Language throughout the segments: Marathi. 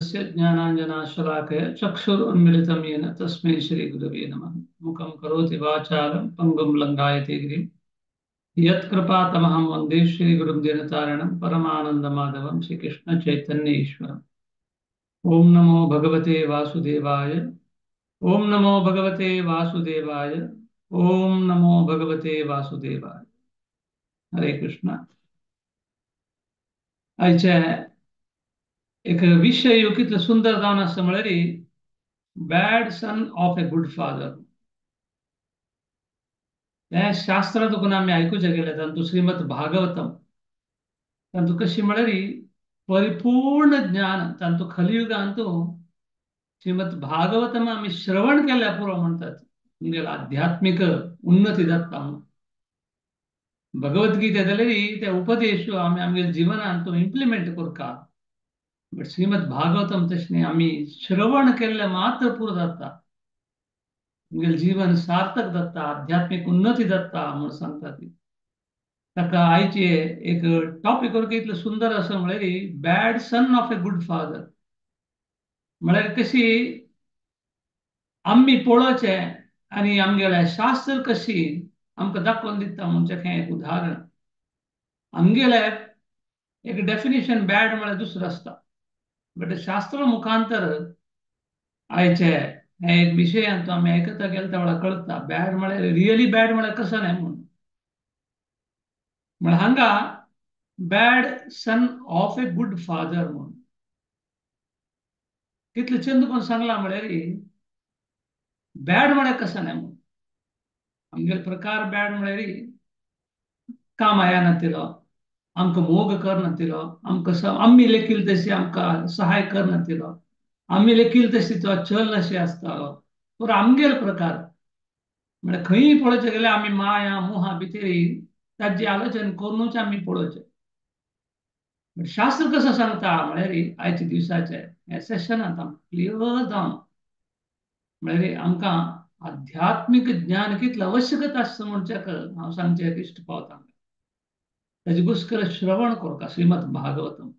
तस्य ज्ञानाञ्जनाशलाकया चक्षुरुन्मिलितं येन तस्मै श्रीगुरवे नमः। मुखं करोति वाचालं पङ्गुं लङ्घयते गिरिं यत्कृपातमहं वन्दे श्रीगुरुं दीनतारिणं परमानन्दमाधवं श्रीकृष्णचैतन्येश्वरम्। ॐ नमो भगवते वासुदेवाय। ॐ नमो भगवते वासुदेवाय। ॐ नमो भगवते वासुदेवाय। हरे कृष्ण। आयच्या एक विषय कितलं सुंदर जावन आसा म्हळ्यार bad son of a good father. हे शास्त्र तुकून आमी आयकुचे गेले तातूंत श्रीमद भागवतम तातूंत कशी म्हळ्यार परिपूर्ण ज्ञान तातूंत कलियुगांत श्रीमद भागवतम आमी श्रवण केल्या पुरो म्हणटात म्हणजे आध्यात्मिक उन्नती जाता म्हणून। भगवद्गीता जाल्यार ते उपदेश आमी आमच्या जिवनांत इम्प्लिमेंट करता। बट श्रीमद भागवतम तशें न्ही, आमी श्रवण केल्ले मात्र पुरो जाता, म्हणजे जीवन सार्थक जाता, आध्यात्मिक उन्नती जाता म्हणून सांगता ती। ताका आयचे एक टॉपिक इतलें सुंदर असं म्हळ्यार bad son of a good father. म्हळ्यार कशी आमी पळोवचे आनी आमगेले शास्त्र कशी आमकां दाखोवन दिता म्हणजे एक उदाहरण। आमगेले एक डेफिनेशन बॅड म्हळ्यार दुसरो आसता, बट शास्त्र मुखांतर आयचे हे एक विशयांत आमी आयकता गेले त्या वेळार कळटा बॅड म्हळ्यार रियली बॅड म्हळ्यार कसं न्हय म्हणून। म्हळ्यार हांगा bad son of a good father म्हणून कितले चंद कोण सांगला म्हळ्यार बॅड म्हळ्यार कसं न्हय म्हणून। आमगेले प्रकार बॅड म्हळ्यार काम नातिलो, आमकां मोग करनातिलो, आमकां आमी लेखील तशी आमकां सहाय करनातिलो, आमी लेखील तशी तो चल अशी आसतालो। पूण आमगेले प्रकार म्हळ्यार खंयी पळोवचें गेल्यार आमी माया मोहा भितर ताची आलोचना करूनच आमी पळोवचें। शास्त्र कसं सांगता म्हळ्यार आयच्या दिवसाचे हे सेशनांत क्लियर जावन म्हळ्यार आमकां आध्यात्मिक ज्ञान कितलें आवश्यक आसता म्हणचे हांव सांगचें इश्ट पावता। ताचे घुसकर श्रवण करता श्रीमद भागवतम।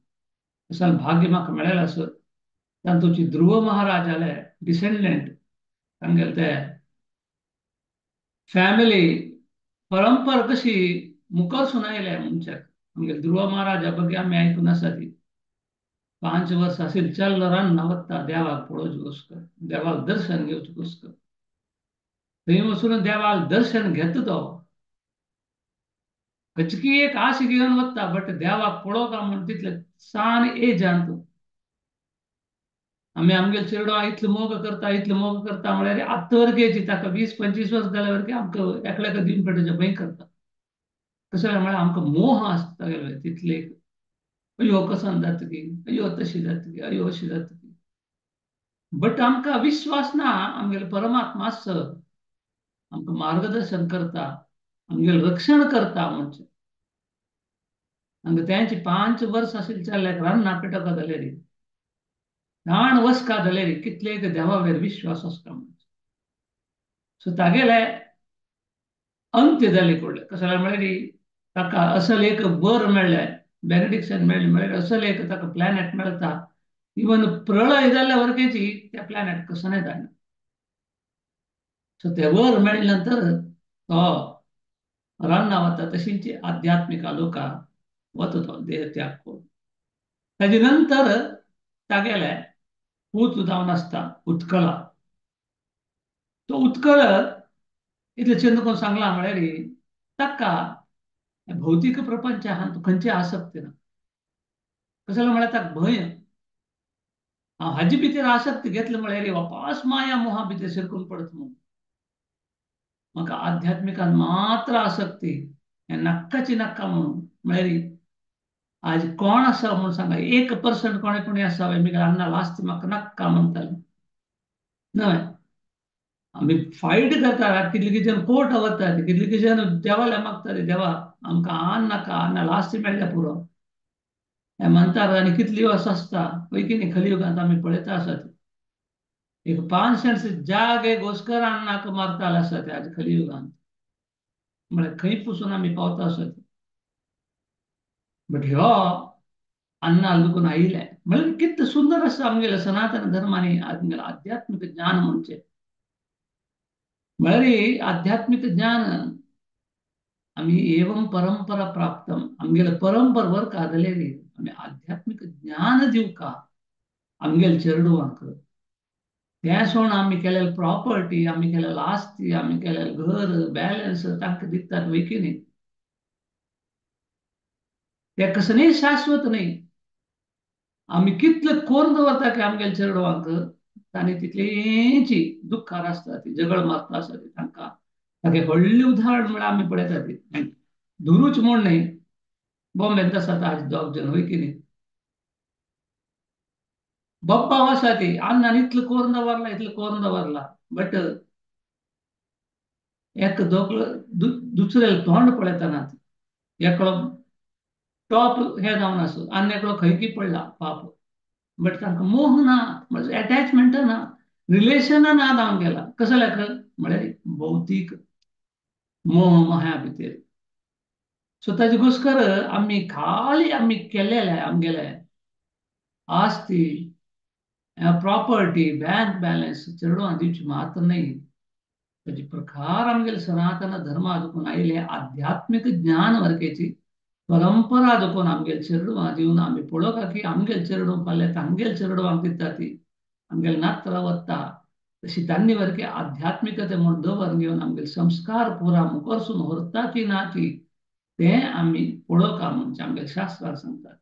असा भाग्य म्हाका मेळ्ळेलें आसत तातूंची ध्रुव महाराज जाले डिसेंडंट तांगेले ते फॅमिली परंपरा कशी मुखार सुनायले मनशाक। आमगे ध्रुव महाराजा बग्गे आमी आयकून आसा ती 5 वर्स आशिल्ली चल्ल रान्ना वता देवाक पळोवचे घुसकर, देवाक दर्शन घेवचे घुसकर। थंय वचून देवाक दर्शन घेता तो खचकी एक आश घेवन वता, बट देवाक पळोवता म्हण तितले सान एजांत आमी आमगेले चेडवा इतलो मोग करता म्हळ्यार आत्त वर्गेची ताका 20-25 वर्स जाल्या वरकी आमकां एकल्याक दिवन पेटोवचें भंय करता। कशें म्हळ्यार आमकां मोह आसता तितले अयो कसं जातकी, अयो तशी जातकी, अयो अशी जातकी। बट आमकां विश्वास ना आमगेले परमात्मा आसा आमकां मार्गदर्शन करता, आमगेलें रक्षण करता म्हणजे। हांगा तांची 5 वर्स आशिल्ली चल्ल्याक रान्ना पेटोवपा जाल्यार ल्हान वचका जाल्यार कितले देवा वयर विश्वास आसता म्हणजे। सो तागेले अंत्य जाले कडले कशें म्हळ्यार ताका असल एक बर मेळ्ळें, बेनेडिक्शन मेळ्ळें म्हळ्यार असल एक ताका प्लॅनेट मेळटा। इवन प्रलय जाल्ल्या वरकेची त्या प्लॅनेट कसं नाही जायना। सो ते वर मेळ्ळे नंतर तो रान्ना वता तशींच आध्यात्मिक लोका वता तो देह त्याग करून। ताजे नंतर तागेले पूत जावन आसता उत्कला। तो उत्कल इतले चंद कोण सांगला म्हळ्यार ताका भौतीक प्रपंच हातूंत खंयची आसक्ती ना। कशें म्हळ्यार ताका भंय हांव हाजे भितर आसक्ती घेतले म्हळ्यार वापस माया मोहा भितर शिरकून पडत म्हणून। म्हाका आध्यात्मिकान मात्र आसक्ती हें नक्काची नक्का म्हणून। म्हळ्यार आज कोण आसा म्हणून सांगा 1% कोणी आसा आमी अन्ना लास्ट म्हाका नक्का म्हणटाले न्हय। आमी फायट करता, कितले जण कोर्ट वतात, कितले जण देवाले मागतात देवा आमकां आन नाका, अन्ना लास्ट मेळ्ळ्या पुरो हे म्हणटात। आनी कितली वर्स आसता पळय की न्ही कलियुगांत आमी पळयता आसात एक 5 सेंट्स जागे घोसकर अन्नाक मारताले आसात आज कलियुगांत। म्हळ्यार खंय पसून आमी पावता आसात। बट ह्यो अन्ना लागून आयिल्ले म्हणजे किती सुंदर असं आमगेलं सनातन धर्माने आमगेलं आध्यात्मिक ज्ञान म्हणजे म्हणजे आध्यात्मिक ज्ञान आम्ही एवं परंपरा प्राप्तम आमगेलं परंपरवर कादलेली आम्ही आध्यात्मिक ज्ञान देऊ का आमगेल चेरडू वांक त्या सोन आम्ही केलेलं प्रॉपर्टी आम्ही केलेलं आस्ती आम्ही केलेलं घर बॅलन्स तांक दिसतात वै की नाही ते कसं नाही शाश्वत नाही आम्ही कितलं कोण दवरता की आमगेल चेरडवांक तांणी तितलींची दुःखार आसता ती झगड मारता आसा ती तांकां तागे व्हडलें उदाहरण म्हळ्यार आमी पळयता ती दुरूच म्हूण न्ही बॉम्बेंत आसा आज दोग जण वय की न्ही बप्पा आसा ती अन्नान इतलो कोरून दवरला इतलो कोरून दवरला बट एक दुसऱ्याला तोंड पळयतना एकलो टॉप हे जावन आसो आनी एकलो खंय की पडला पाप बट तांकां मोह ना म्हणजे अटॅचमेंट ना रिलेशन ना जावन गेला कसो लेख म्हळ्यार भौतीक मोह माया भितर सो ताजे घोस्कर आमी खाली आमी केलेले आमगेले आस्ती प्रॉपर्टी बैंक बॅलन्स चेडवां दिवची मात नाही ताजे प्रकार आमगेले सनातन धर्मा देखून आयले आध्यात्मिक ज्ञान वर्गेची परंपरा देखून आमगेले चेडवां दिवन आमी पळोवका की आमगेले चेडवां फाल्यां तांगेले चेडवांक दिता ती आमगेले नात्र वत्ता तशी तांणी वरके आध्यात्मिकते म्हूण दवर घेवन आमगेले संस्कार पुरा मुखारसून व्हरता की ना की ते आमी पळोवका म्हणजे आमगेले शास्त्रां सांगतात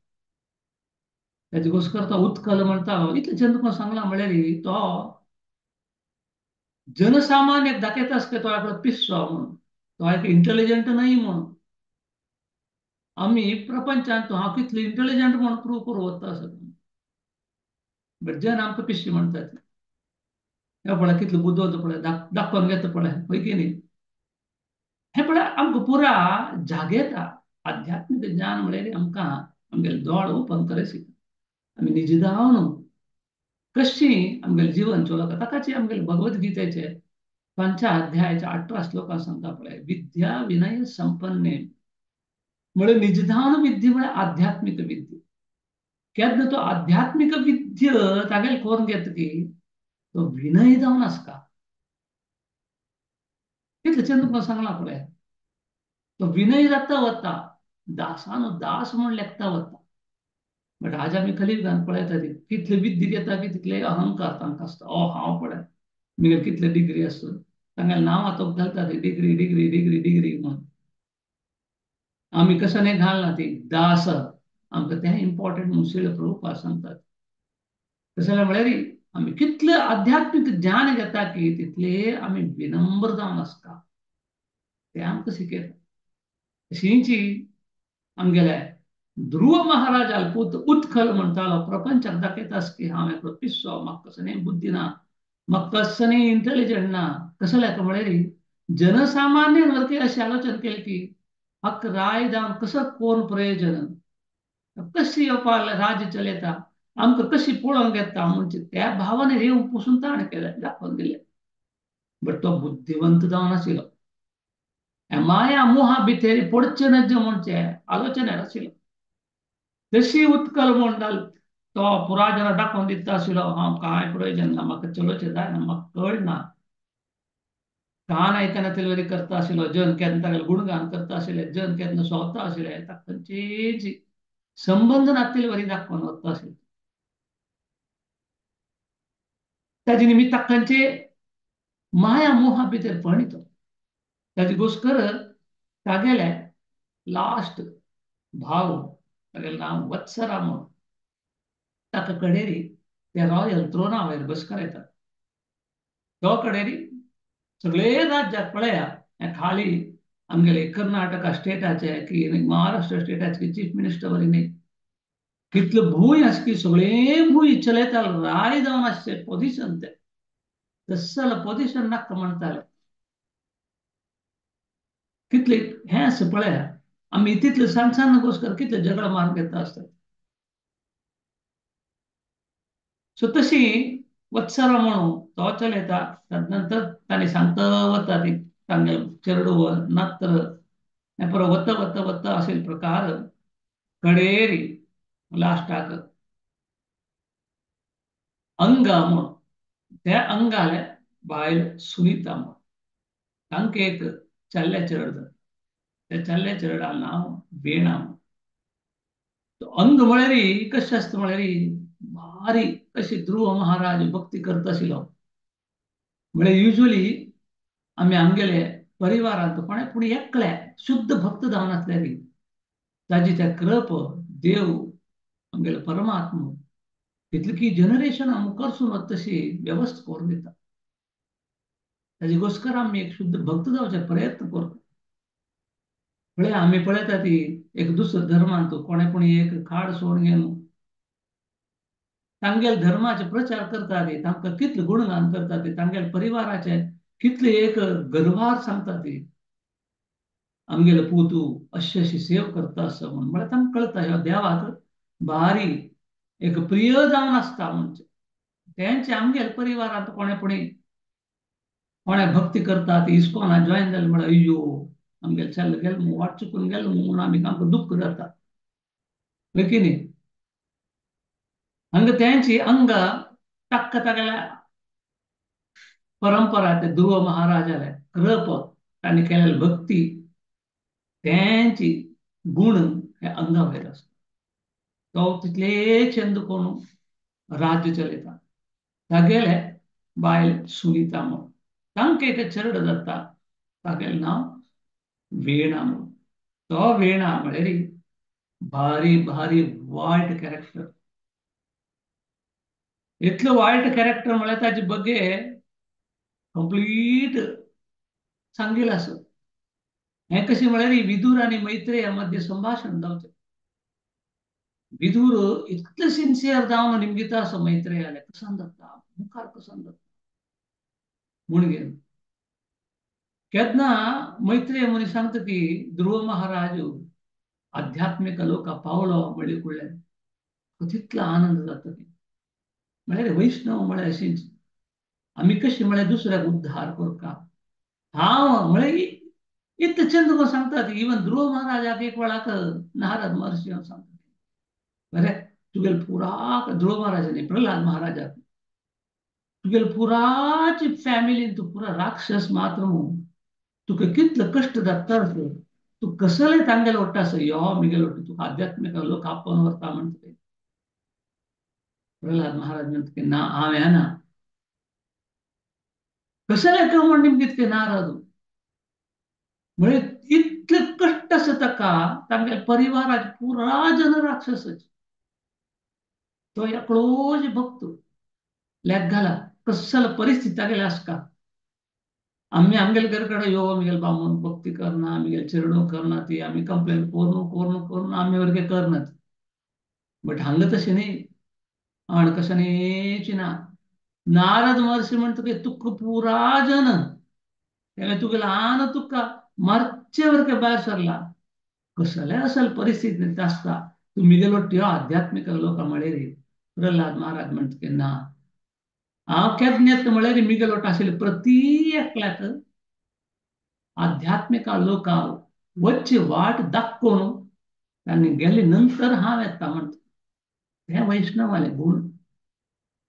ताजे घोस्कर तो उत्कल म्हणटा इतले जेन्ना तुका सांगला म्हळ्यार तो जनसामान्य दाखयता आसता तो एक पिस्सो म्हणून तो एक इंटेलिजंट नाही म्हणून आम्ही प्रपंचात हांव कितलो इंटेलिजंट म्हणून प्रूव करूं वता सगळं बट जन आमकां पिश्शी म्हणटात हे पळय कितलो बुद्दो पळय दाखोवन घेता पळय वय की न्ही हे पळय आमकां पुरा जागेता आध्यात्मिक ज्ञान म्हळ्यार आमकां आमगेले दोळ ओपन करे शिकता आमी निजदावन कशी आमगेलें जीवन चलोवता ताकाची आमगेले भगवद्गीतेचे 5 अध्यायाच्या 18 श्लोकां सांगता पळय विद्या विनय संपन्ने म्हळ्यार निजधावन विद्या म्हळ्यार आध्यात्मिक विद्या केन्ना तो आध्यात्मिक विद्य तागेले कोरून घेता की तो विनय जावन आसता कितले चंद तुका सांगला पळय तो विनय जाता वता दासानो दास म्हूण लेखता वता बट आज आमी कलियुगांत पळयता ती कितले विद्य घेता की तितले अहंकार तांकां आसता हांव पळय म्हगेले कितले डिग्री आसूं तांगेले नांवां तो घालता ती डिग्री डिग्री डिग्री डिग्री म्हणून आमी कसं नाही घालना ती दास आमकां तें इम्पॉर्टंट म्हणून शिळ प्रभुपाद सांगतात तशें जाल्यार म्हळ्यार आमी कितले आध्यात्मिक ज्ञान घेता की तितले आमी विनम्र जावन आसता ते आमकां शिकयता तशींची आमगेले ध्रुव महाराजाल पूत उत्कल म्हणटालो प्रपंचाक दाखयतास की हांव एकलो पिस्सो म्हाका कसो बुद्धी ना म्हाका कसो इंटेलिजंट ना कसो लेखो म्हळ्यार जनसामान्य वरती अशी आलोचना केली की हक राय जावन कसो कोण प्रयोजन कशी येवपाक राज्य चलयता आमकां कशी पळोवंक येता म्हणजे त्या भावाने येवन पसून ताण केलें दाखोवन दिलें बट तो बुद्धिवंत जावन आशिल्लो माया मोहा भितर पडचे नज म्हणचे आलोचनेर आशिल्लो तशी उत्कल म्हूण जाल तो पुराय दाखोवन दिता आशिल्लो हांव कांय प्रयोजन ना म्हाका चलोवचें जायना म्हाका कळना कान आयकना तिलवरी करता आशिल्लो जन केन्ना तागेले गुणगान करता आशिल्ले जन केन्ना सोवता आशिल्ले ताका खंयचीच संबंध नासतील वरी दाखोवन वता आशिल्ले ताजे निमित्ताक खंयचे माया मोहा भितर पणितो ताजे घोस्कर तागेले लास्ट भाव तागेलें नांव वत्सरा म्हूण ताका कडेरी त्या रॉयल थ्रोना वयर बसका येता तो कडेरी सगळे राज्याक पळया हे खाली आमगेले कर्नाटका स्टेटाचे की महाराष्ट्र स्टेटाचे चीफ मिनिस्टर वरी न्ही कितले भूंय आसा की सगळे भूंय चलयता राय जावन आसचे पोझिशन ते तसलं पोझिशन नाका म्हणटाले कितले हें आसा पळया आमी तितले सांग सांग घोस्कर कितले झगड मारून घेता आसतात सो तशी वत्सरा म्हणून तो चलयता तदनंतर ताणें सांगता वता ती तांगे चेडूं नात्र हें पुरो वता वता वता आशिल्ले प्रकार कडेरी लास्टाक अंग म्हूण त्या अंगाला बायल सुनीता म्हूण तांकां एक चल्ले चेडूं जाता. त्या चल्ले चेडूं नांव वेणा म्हूण. तो अंग म्हळ्यार कशें आसता म्हळ्यार भारी कशी ध्रुव महाराज भक्ती करता आशिल्लो. म्हळ्यार युजली आमी आमगेले परिवारांत कोणें पूण एकले शुद्ध भक्त जावन आसल्यार ताजी त्या कृप देव आमगेलो परमात्मा तितले की जनरेशनां मुखार सून वता तशी वेवस्था करून दिता. ताजे घोस्कर आमी एक शुद्ध भक्त जावचे प्रयत्न करता. म्हळ्यार आमी पळयता ती एक दुसरो धर्मांत कोणें पूण एक खाड सोडून घेवन तांगेल धर्माचे प्रचार करता ती तांकां कितले गुणगान करता ती तांगेल परिवाराचे कितले एक गर्भार सांगता ती आमगेलो पूतू अशी अशी सेव करता आसा म्हणून. म्हळ्यार तांकां कळटा ह्यो देवाक भारी एक प्रिय जावन आसता म्हणजे. तेंचे आमगेल्या परिवारांत कोणें भक्ती करता ती इस्कॉनांत जॉयन जालें म्हळ्यार अय्यो आमगेलें चल्लें गेलें म्हणून वाट चुकून गेलें म्हणून आमकां दुख्ख जाता. की न्ही हांगा तेंची अंग ताका तागेल्या परंपरा ते ध्रुव महाराजाले कृप तांणी केलेली भक्ती तेंची गुण हे अंगा वयर आसता. तो तितले चंद करून राज्य चलयता. तागेले बायल सुनीता म्हूण तांकां एक चेडूं जाता तागेलें नांव वेणा म्हूण. तो वेणा म्हळ्यार भारी भारी वायट कॅरेक्टर. इतलो वायट कॅरेक्टर म्हळ्यार ताचे बगे कंप्लीट सांगिल्लें आसा. हें कशें म्हळ्यार विदूर आनी मैत्रेया मध्य संभाशण जावचें. विदूर इतलें सिन्सियर जावन निमगिता असो मैत्रेयाले कसान जाता मुखार कसान जाता म्हणून केन्ना मैत्रेय मनीस सांगता की ध्रुव महाराज आध्यात्मिक लोका पावलो म्हणले कुळ्यान तितलो आनंद जाता की म्हळ्यार वैष्णव म्हळ्यार अशींच आमी कशी म्हळ्यार दुसऱ्याक उद्धार करता. हांव म्हळ्यार इतलें चंद करून सांगता इवन ध्रुव महाराजाक एक वेळाक नारद महर्षी सांगता बरे तुगेल पुरा ध्रुव महाराज न्ही प्रल्हाद महाराजाक तुगेल पुराची फॅमिलीन तू पुरा राक्षस मात्र तुका कितलं कष्ट जाता तू कसले तांगेले वट्टा यो मिगेल वट्टा तुका आध्यात्मिक लोक आपोवन व्हरता म्हणटा प्रल्हाद महाराज म्हणटा ना हांव येना कसले काय म्हण निमगे नारद म्हळ्यार इतले कष्ट आसा ताका तांगेल्या परिवाराचे पुरा जन राक्षसाचे तो एकलोच भक्त लेक घाला कसले परिस्थिती तागेले आसका आम्ही आमगेले घरकडे यो आमगेले बामण भक्ती करना आमगेले चरणो करना ती आम्ही कंप्लेन करून आम्ही वर्गे करनात बट हांगा तशें न्ही हांगा कशानेच ना नारद महर्षी म्हणटा की तुका पुरा जन तुगे ल्हान तुका मार्चे वर्गे भायर सरला कसले असल परिस्थिती आसता तुम्ही गेलो त्यो आध्यात्मिक लोक म्हळ्यार प्रल्हाद महाराज म्हणटा की ना हांव केन्ना म्हळ्यार मिगेल वट आशिल्ले प्रती एकल्याक आध्यात्मिक लोक वच्चे वाट दाखोवन तांणी गेले नंतर हांव येता म्हणटा हे वैष्णवाले गुण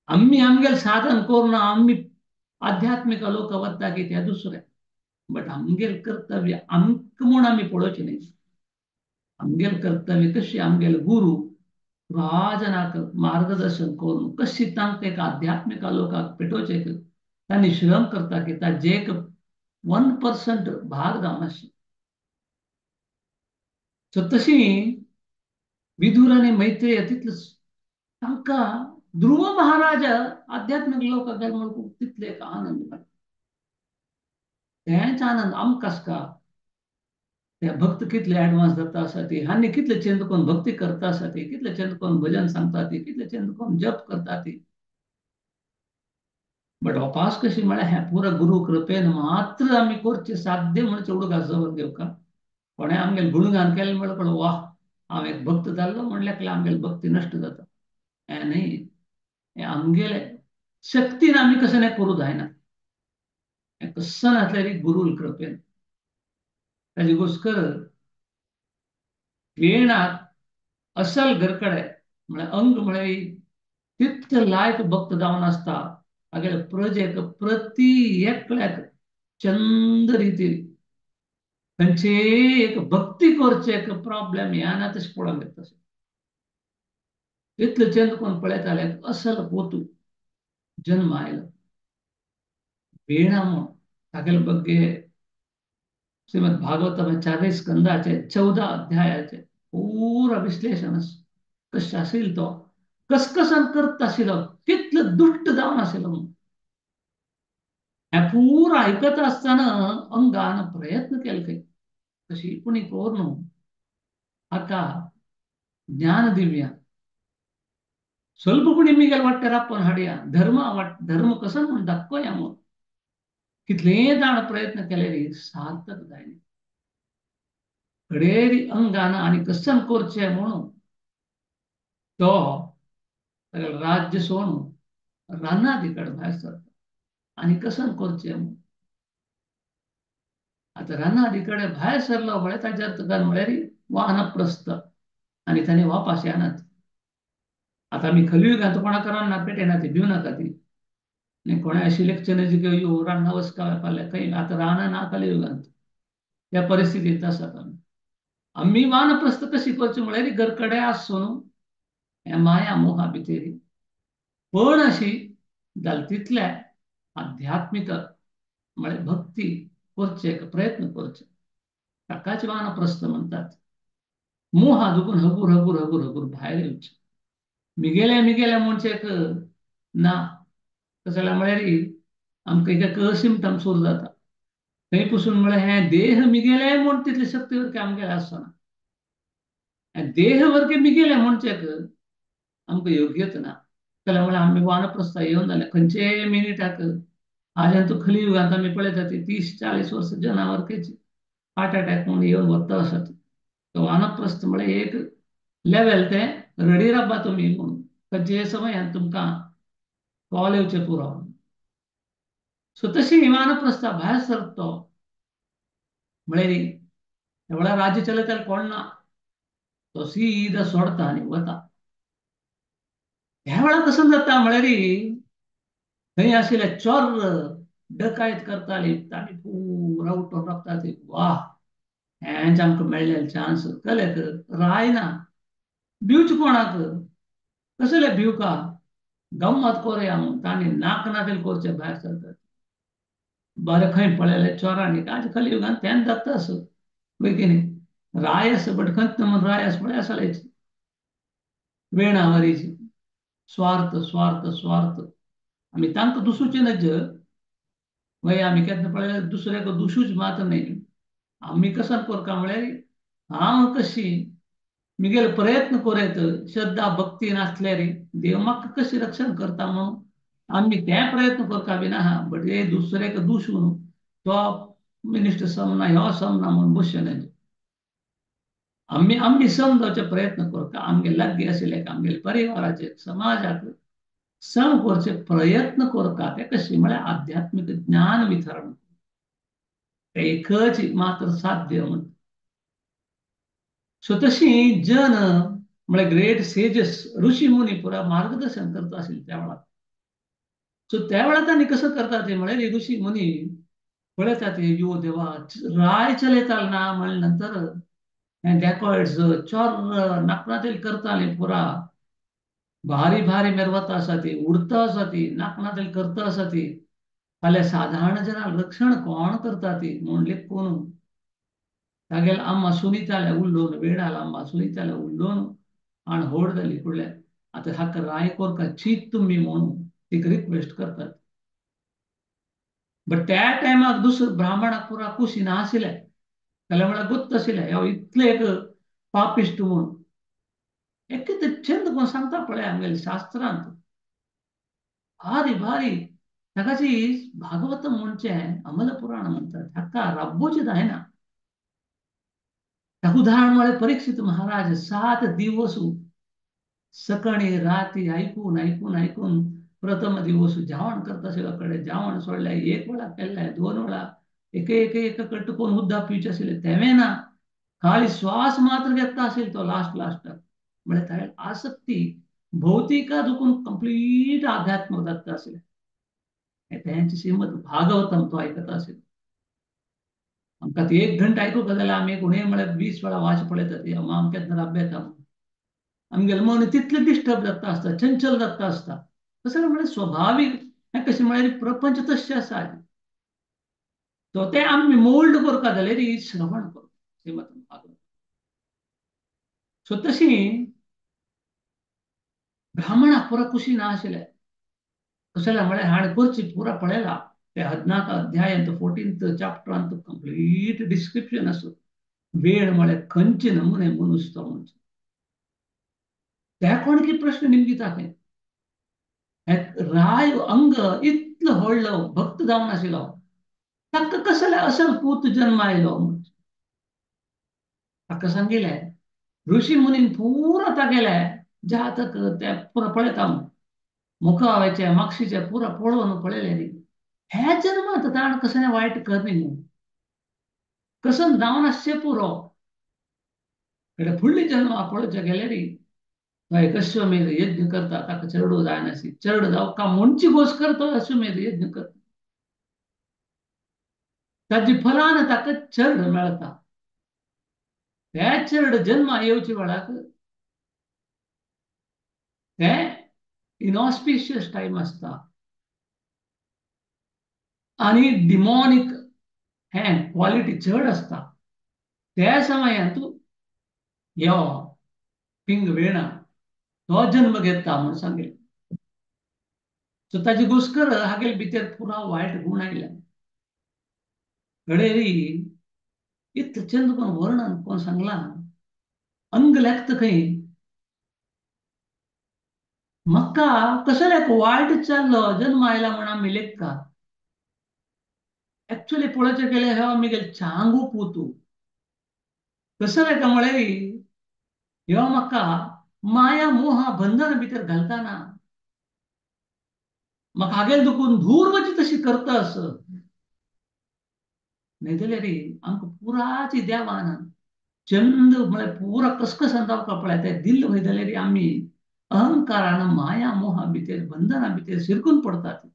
आम्ही आमगेले साधन करून आम्ही आध्यात्मिक लोक वता की ते दुसरे बट आमगेले कर्तव्य आमकां म्हूण आमी पळोवचें न्ही आमगेले कर्तव्य कशी आमगेले गुरु राजनाक मार्गदर्शन करून कशी तांकां एक आध्यात्मिक लोकांक पेटोवचें तांणी श्रम करता की ताजे एक 1% भाग जावन आसचे सो तशी विदूर आनी मैत्रेय तितलें तांकां ध्रुव महाराज आध्यात्मिक लोक गेले म्हणून तितले एक आनंद मेळटा तेंच आनंद आमकां आसता ते भक्त कितले एडवान्स जाता आसा ती आनी कितले चेंद करून भक्ती करता आसा ती कितले चेंद करून भजन सांगता ती कितले चेंद करून जप करता ती बट उपास कशी म्हळ्यार हें पुरो गुरू कृपेन मात्र आमी करचें साध्य म्हणून चेडूं घासोवन घेवका कोणें आमगेलें गुणगान केलें म्हळ्यार वा हांव एक भक्त जाल्लो म्हणल्यार आमगेली भक्ती नश्ट जाता हें न्ही हें आमगेले शक्तीन आमी कशें हें करूं जायना हें कस्सन आसल्यार गुरू कृपेन ताजे घोस्कर वेणाक असल घरकडे म्हळ्यार अंग म्हळ्यार तितके लायक भक्त जावन आसता हागेले प्रजेक प्रति एकल्याक चंद रीती खंयचे एक भक्ती करचे एक प्रॉब्लेम येना तशें पळोवंक येता तशें इतले चंद कोण पळयताले असल पोतू जन्म आयलो वीणा म्हूण तागेले बग्गे श्रीमद भागवतम 40 स्कंदाचे 14 अध्यायाचे पूरा विश्लेषण कशें आशिल्लो तो कसकसन करत आशिल्लो कितलो दुष्ट जावन आशिल्लो म्हणून हें पूरा आयकत आसतना अंगान प्रयत्न केले काही कशी पुणी कोर न्हू हाका ज्ञान दिव्या ಸ್ವಲ್ಪ ನಿಮಗೆಲ್ಲ वाट्टेरापण हाडया धर्म कसं म्हणून दाखवया मग कितले जाण प्रयत्न केले सार्थक जायना कडेरी अंगान आणि कसन करचे म्हणून तो राज्य सोडून रानादीकडे भायर सरता आणि कसन करचे म्हणून आता रानादीकडे भायर सरलो म्हळ्यार ताचे अर्थ काय म्हळ्यार वानप्रस्थ आणि ताणें वापस येनात आता आमी कलियुगांत कोणाक रान्ना पेटयना ती भिवनाका ती नहीं कोणे अशी लेक्चर जी यो रान्ना वचका पाले काही आता राहना ना कलियुगांत त्या परिस्थितीत आसात आमी वानप्रस्थ कशी करची म्हळ्यार घरकडे आसून हे माया मोहा भितर पण अशी जाल तितले आध्यात्मिक म्हळ्यार भक्ती करचे प्रयत्न करचे ताकाच वानप्रस्थ म्हणटात मोहा दुखून हगूर हगूर हगूर हगूर भायर येवचे मिगेल्या मनशाक ना कसं जाल्यार म्हळ्यार आमकां एक सिमटम सुरू जाता थंय पसून म्हळ्यार हे देह मिगेले म्हूण तितली शक्ती वरके आमगेले आसना देह वरके मिगेले मनशाक आमकां योग्यच ना जाल्यार म्हळ्यार आमी वानप्रस्थ येवन जाल्यार खंयचे मिनिटाक आजून तूं कलियुगांत आमी पळयता ती 30-40 वर्स जनावरकेची हार्ट अटॅक म्हणून येवन वता आसत तो वानप्रस्थ म्हळ्यार एक लेवल ते रेडी राबा तुमी म्हणून खंयचे समयान तुमकां कॉल येवचे पुरो सो तशी वानप्रस्था भायर सरतो म्हळ्यार राज्य चलयताले कोण ना तो सीदा सोडता आनी वता ह्या वेळार कसं जाता म्हळ्यार थंय आशिल्ले चोर डकायत करताले तांणी पुरा उठोन रावता ते वाह हेंच आमकां मेळ्ळेले चान्स कलेक राय ना भिवचे कोणाक कसले भिवका गंमत कोरया म्हणून तांणी नाक ना तेल करचे भायर सरतात बरें खंय पळयलें चोरांनी आज कलियुगांत तेंच जाता असो बेगिनी राय आसा बट खंयच म्हणून राय आसा म्हळ्यार आसलेची वेणावरीची स्वार्थ स्वार्थ स्वार्थ आमी तांकां दुसूचे नज वय आमी केन्ना पळयलें दुसऱ्याक दुसूच मात न्ही आमी कसन करता म्हळ्यार हांव कशी मिगेल प्रयत्न करयत श्रद्धा भक्ती नासल्यार देव म्हाका कशी रक्षण करता म्हणून आमी ते प्रयत्न करता बीन आहा बट हे दुसऱ्याक दुसून तो मिनिस्टर समना ह्यो समना म्हणून बसचे न्हय आमी आमी समजावचे प्रयत्न करता आमगे लागीं आशिल्ले आमगे परिवाराचे समाजाक सम करचे प्रयत्न करता ते कशी म्हळ्यार आध्यात्मिक ज्ञान वितरण एकच मात्र साध्य म्हणटा सो तशी जन म्हळ्यार ग्रेट सेजस ऋषी मुनी पुरा मार्गदर्शन करता आशिल्ले त्या वेळार सो त्या वेळार तांणी कसं करता ते म्हळ्यार ऋषी मुनी पळयता ते यो देवा राय चलयताले ना म्हणले नंतर डेकॉइड्स चोर नाकनातेल करताले पुरा भारी भारी मेर वता आसा ती उडता आसा ती नाकनातेल करता आसा ती फाल्यां साधारण जनां रक्षण कोण करता ती म्हणले कोण तागेले अम्मा सुनीताले उल्लोन वेडाल अम्मा सुनीताले उल्लोन आण होड जाली फुडल्या आतां हाका राय कोरका चीत तुमी म्हणून ती रिक्वेस्ट करतात बट त्या टायमाक दुसरो ब्राह्मणाक पुरा कुशी नाशिल्ले जाल्यार म्हळ्यार गुप्त आशिल्ले ह्यो इतले एक पापिश्ट म्हणून एक कितें चंद कोण सांगता पळय आमगेल्या शास्त्रांत भारी भारी ताकाची भागवत म्हणचे अमल पुराण म्हणटात हाका राबोवचें जायना ताका उदाहरण म्हळ्यार परीक्षित महाराज 7 दिवस सकाळी राती आयकून आयकून आयकून प्रथम दिवस जेवण करता आशिल्लो कडेन जेवण सोडलें एक वेळा केल्लें 2 वेळा एक कट्टून उदक पिवचें आशिल्लें तेवें ना खाली श्वास मात्र घेता आशिल्लो तो लास्ट म्हळ्यार तागेली आसक्ती भौतिक दुखून कंप्लीट आध्यात्म दत्त असेल त्यांची श्रीमद भागवतम तो ऐकत असेल आमकां ती 1 घंटा आयकूंक जाल्यार आमी उणे म्हळ्यार 20 वेळा वाच पळयतात अमक्यात अभ्यास आमगेलें मन तितलें डिस्टर्ब जाता आसता चंचल जाता आसता कसं म्हळ्यार स्वाभाविक हें कशें म्हळ्यार प्रपंच तशें आसा सो ते आमी मोल्ड करता जाल्यार श्रवण करप श्रीमद भागवत सो तशी ब्राह्मणाक पुरा खुशी ना आशिल्लें कशें म्हळ्यार हाणें करची पुरा पळयला ते 14 अध्याय 14th चॅप्टर कंप्लीट डिस्क्रिप्शन आसा वेळ म्हळ्यार खंयचे नमुने मनुश्य तो म्हणजे त्या कोणकी प्रश्न निमगिता खंय राय अंग इतलो व्हडलो भक्त जावन आशिल्लो ताका कसले असल पूत जन्म आयलो ताका सांगिल्लें ऋषी मुनीन पुरो तागेलें जातक ते पुरो पळयता मुखावेचे मागशीचे पुरो पळोवन पळयलें न्ही हे जन्मांत ताण कसलें वायट करनी न्हू कसं जावन पुरो फुडली जन्म पळोवचे गेल्यार थंय अश्वमेध यज्ञ करता ताका चरडो जायनासी चरड जावं मनची घोस करता अश्वमेध यज्ञ करता ताची फलान ताका चरड मेळटा ते चरड जन्म येवचे वेळाक ते इनऑस्पिशियस टाइम आसता आणि डिमॉनिक हे क्वालिटी चड आसता त्या समयांत यो पिंग वेणा तो जन्म घेता म्हणून सांगितलं सो ताची घुसकर हागेल भितर पुरा वायट गुण आयल्या कडेरी इतलं चंद कोण वर्णन कोण सांगला अंग लेखत खंय म्हाका कसले वायट चाललो जन्म आयला म्हणून आमी लेखता एक्चुअली पळोवचें गेल्यार हो आमगेल चांगू पुतू कसं लेखा म्हळ्यार ह्यो म्हाका माया मोहा बंधन भितर घालताना म्हाका हागेल दुखून धूर वची तशी करतस न्हयजाल्यार आमकां पुराची देवान चंद म्हळ्यार पुरा कसकसान जावपाक पळय ते दिल्ल खंय जाल्यार आमी अहंकारान माया मोहा भितर बंधना भितर शिरकून पडतात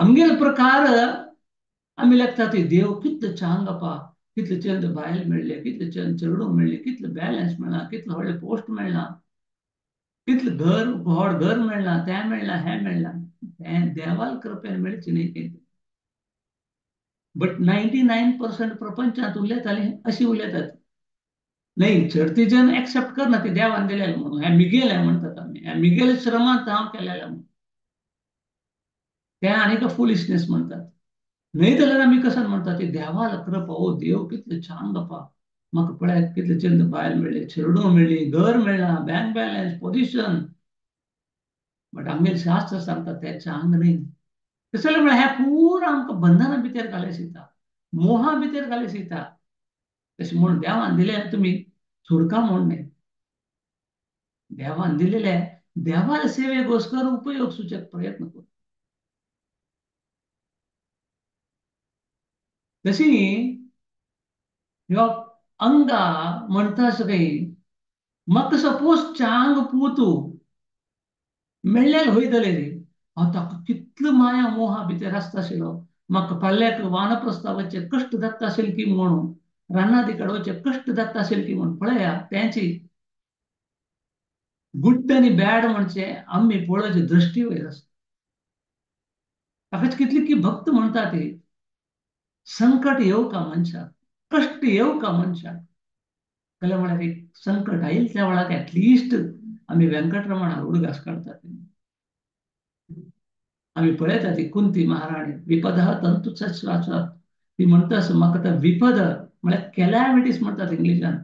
आमगेल प्रकार आमी लेखतात देव कितलो छान गप्पा कितले चंद बायल मेळ्ळे कितले चंद चेडूं मेळ्ळे कितले बॅलन्स मेळ्ळा कितले व्हडले पोस्ट मेळ्ळा कितले घर व्हड घर मेळ्ळा तें मेळ्ळा हें मेळ्ळा हें देवाल कृपेन मेळचें न्ही बट 99% प्रपंचात उलयताले अशी उलयतात नाही चढतीजन एक्सेप्ट कर ना ते देवान दिलेलं म्हणून हे मिगेल आहे म्हणतात आम्ही मिगेल श्रमात हांव केलेलं म्हणून ते आनीक फुलिशनेस म्हणतात नाही जाल्यार आमी कसं म्हणतात ते देवाला कृपा ओ देव कितले छान गप्पा म्हाका पळय कितले चंद बायल मेळ्ळे चेडूं मेळ्ळी घर मेळ्ळा बँक बॅलन्स पोजिशन बट आमगेले शास्त्र सांगतात ते चांग न्ही कसं म्हळ्यार हे पुरो आमकां बंधना भितर घाले शिता मोहा भितर घाले शिता तशें म्हणून देवान दिलें तुमी सुडका म्हूण न्ही देवान दिलेले देवाला सेवेगोस्कर उपयोग सूचक प्रयत्न करू तशी ह्यो अंगा म्हणटा सगळी म्हाका सपोज चांग पूतू मेळ्ळेले वयतले रे हांव ताका कितलो माया मोहा भितर आसता आशिल्लो म्हाका फाल्याक वानप्रस्थावाचे कश्ट जाता आशिल्ले की म्हणून रानादी काडोवचे कश्ट जाता आशिल्ले की म्हणून पळया तेंची गुड आनी बॅड म्हणचे आमी पळोवचे दृश्टी वयर आसता ताकाच कितली की भक्त म्हणटा ते संकट येऊ का मनशाक कष्ट येऊ का मनशाक जाल्यार म्हळ्यार एक संकट येईल त्या वेळाक ऍटलिस्ट आमी व्यंकटरमणा उडगास काडतात आमी पळयता ती कुंती महाराणी विपदः तंतुच श्वासात ती म्हणटा म्हाका तो विपद म्हळ्यार कॅलॅमिटीस म्हणटात इंग्लिशान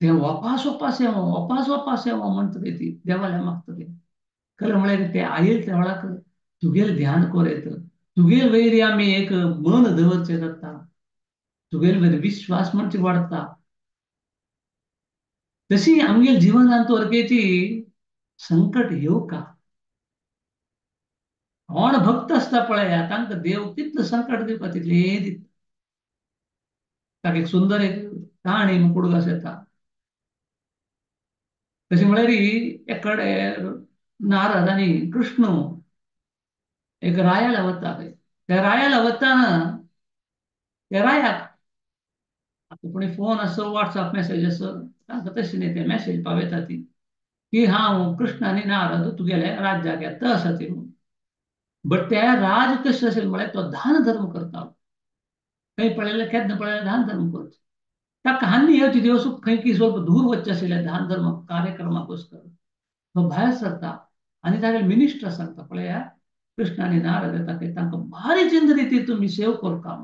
ते वापास वापास येवं वापास वापास येवं म्हणटली ती देवाल्या मागतली खरें म्हळ्यार ते आयल त्या वेळाक तुगेलें ध्यान कोरयत तुगेल वयर आमी एक मन दवरचें जाता तुगेले वयर विश्वास म्हणचे वाडटा तशी आमगेल जिवनांत वरकेची संकट येऊ का कोण भक्त आसता पळया तांकां देव कितलें संकट दिवपाक तितलें दिता ताका एक सुंदर एक काणी कुडगास येता तशी म्हळ्यार एकडे नारद आणि कृष्ण एक रायाला वता खंय. त्या रायाला वताना त्या रायाक आता कोणी फोन असो व्हॉट्सअप मेसेज असो तांकां तशी न्ही ते मेसेज पावयता ती की हांव कृष्ण आनी नारद तुगेले राज्याक येता आसा ती म्हणून. बट त्या राज कशें आशिल्लें म्हळ्यार तो दान धर्म करतालो. खंय पळयलें केन्ना पळयलें दान धर्म करता. ताका आनी ह्यो दिवस खंय की ಸ್ವಲ್ಪ दूर वचचें आशिल्लें दान धर्म कार्यक्रमाक वचपाक. तो भायर सरता आनी तागेले मिनिस्टर सांगता पळयात कृष्ण आनी नारद येता खंय तांकां भारी चिंद रितीन तुमी सेव करता.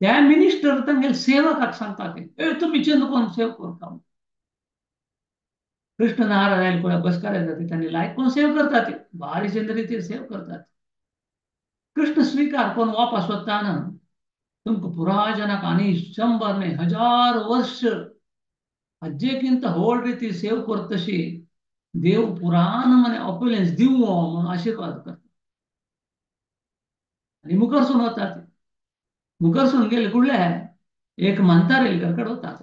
त्या मिनिस्टर तांगेले सेवकाक सांगता ते ए तुमी चिंद कोन्न सेव करता. कृष्ण नारद आयले पळय बसकार येता ते तांणी लायक कोन्न सेव करता ते भारी चिंद रितीन सेव करतात. कृष्ण स्वीकार करून वापस वताना तुमकां पुराय आनी 100 न्ही 1000 वर्ष हाजेकिंत व्हड रिती सेव करतशी देव पुराण म्हणे ऑप्युलन्स दिवं म्हणून आशीर्वाद करता. आनी मुखारसून वतात. मुखारसून गेले कुडल्यार एक मांतारेल घराकडे वतात.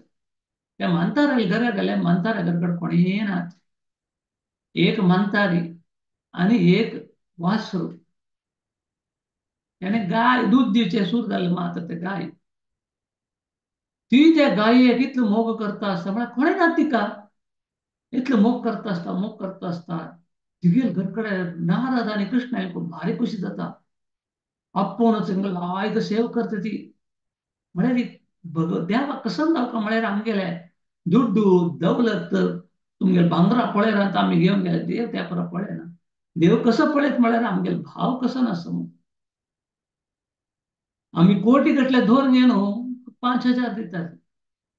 त्या मांतारेल घरा गेले मांताऱ्या घराकडे कोणीय नात. एक मांतारी आनी एक वासरू. त्याने गाय दूध दिवचे सूर जाल्ले मात ते गाय. ती त्या गायेक इतलो मोग करता आसता म्हळ्यार कोणें ना तिका इतलो मोग करता आसता मोग करता आसता तिगेल घरकडे नारद आनी कृष्ण आयले भारी खुशी जाता. आपूणच लायक सेव करता ती म्हळ्यार देवाक कसं जावका म्हळ्यार आमगेले दुड्डू दौलत तुमगेले भांगरां पळयनात आमी घेवन गेले देव त्या परा पळयना. देव कसो पळयत म्हळ्यार आमगेलो भाव कसो नासता म्हणून. आमी कोटी गटले धोर न्ही न्हू 5,000 दितात.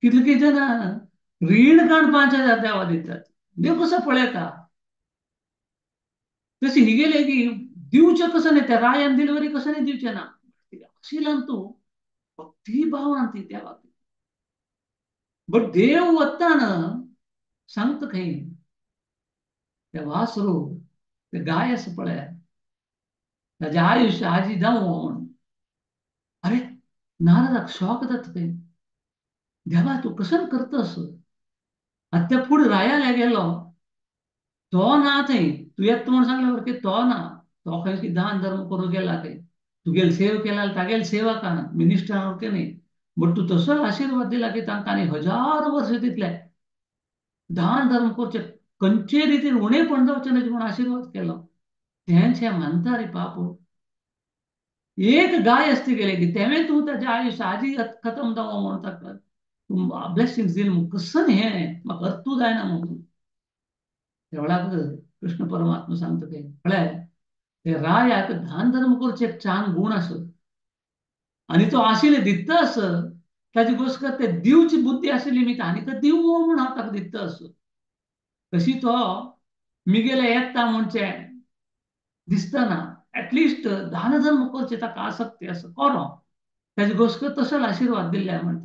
कितले जाणां रीण काडून 5,000 देवा दितात. देव कसो पळयता. तशी ही गेले की दिवचें कसं नाही त्या रायान डिलिव्हरी कसं नाही दिवचें ना. आशिल्ल्यान तूं भक्ती भावान ती देवाक. बट देव वताना सांगता खंय ते वासरू ते गाय आसा पळय ताजें आयुश्य हाजी जावं म्हणून. अरे नारदाक शॉक जाता खंय. देवा तूं कसं करतस. आतां त्या फुडें रायाला गेलो तो ना थंय. तूं येता म्हूण सांगले वरती तो ना. तो खंय की दान धर्म करूंक गेला खंय. तुगेले सेव केला तागेले सेवकान मिनिस्टर ओके न्ही. बट तूं तसो आशीर्वाद दिला की तांकां आनी 1000 वर्स दितले. दान धर्म करचे खंयचे रितीन उणेपण जावचें न्हय म्हणून आशीर्वाद केलो. तेंचे म्हणता रे बाबू एक गाय असती गेले की तेवें तूं ताजें आयुश्य हाजी खतम जावं म्हणून ताका तूं ब्लेसिंग्स दिल म्हूण कसं न्ही हें म्हाका अर्थूय जायना म्हणून. त्या वेळाक कृष्ण परमात्मा सांगता खंय पळय ते रायाक दान धर्म करचे एक चांग गूण आसत. आनी तो आशिल्लें दिता आसत ताजे घोस्कर ते दिवची बुद्धी आशिल्ली मी आनीक दिवं म्हणून हांव ताका दिता आसत. तशी तो मिगेले येता म्हणचे दिसतना ऍटलिस्ट दान धर्म करचे ताका आसक्ती आसा करो ताजे घोस्कर तसो आशीर्वाद दिल्ले म्हणटा.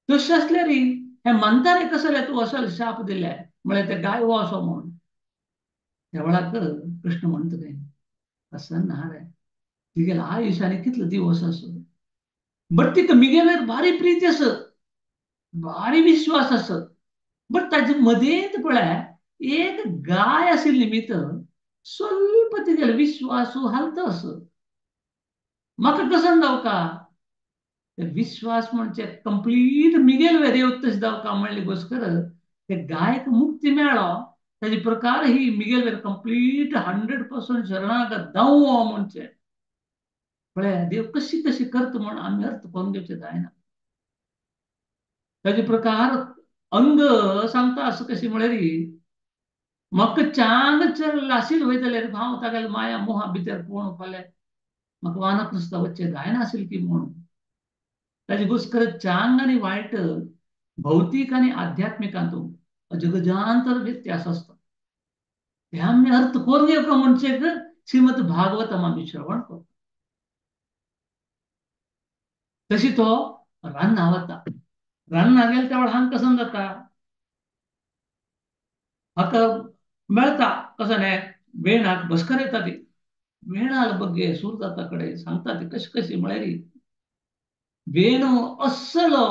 तशें आसल्यार हे म्हणताले कसले तूं असो शाप दिले म्हळ्यार ते गाय वसो म्हणून. त्या वेळाक कृष्ण म्हणटा खंय असं ना रे तिगेले आयुश्य आनी कितले दिवस आसत. बट तिका मिगेलेर भारी प्रीती आसत भारी विश्वास आसत. बट ताजे मदींच पळय एक गाय आशिल्ली निमित्त ಸ್ವಲ್ಪ तिगेले विश्वासू हालता आसत. म्हाका कसं जावका ते विश्वास म्हणजे कंप्लीट मिगेल वेरेवत तशें जावका म्हणले घोस्कर ते गायक मुक्ती मेळ्ळो ताजे प्रकार ही मिगेल वेर कंप्लीट 100% शरणागत जावं म्हणचे पळय देव कशी कशी करता म्हणून आमी अर्थ करून घेवचे जायना. ताजे प्रकार अंग सांगता असं कशी म्हळ्यार म्हाका चांग लाशील वयतले हांव तागेले माया मोहा भितर पळोवन फाल्यां म्हाका वानप्रस्थ वचचें जायना आशिल्लें की म्हणून. ताजे घुसकर चांग आनी वायट भौतीक आनी आध्यात्मिकांतूं अजगजांतर व्यत्यास आसता. हे आमी अर्थ करून घेवका म्हणचे श्रीमद भागवतम आमी श्रवण करता. तशी तो रान्ना वता. रान्ना गेले त्या वेळार हांगा कसं जाता हाका मेळटा कसं न्हय वेणाक बसकर येता ती वेणाल बग्गे सुरजाता कडेन सांगता ती कशी कशी म्हळ्यार वेणू असलो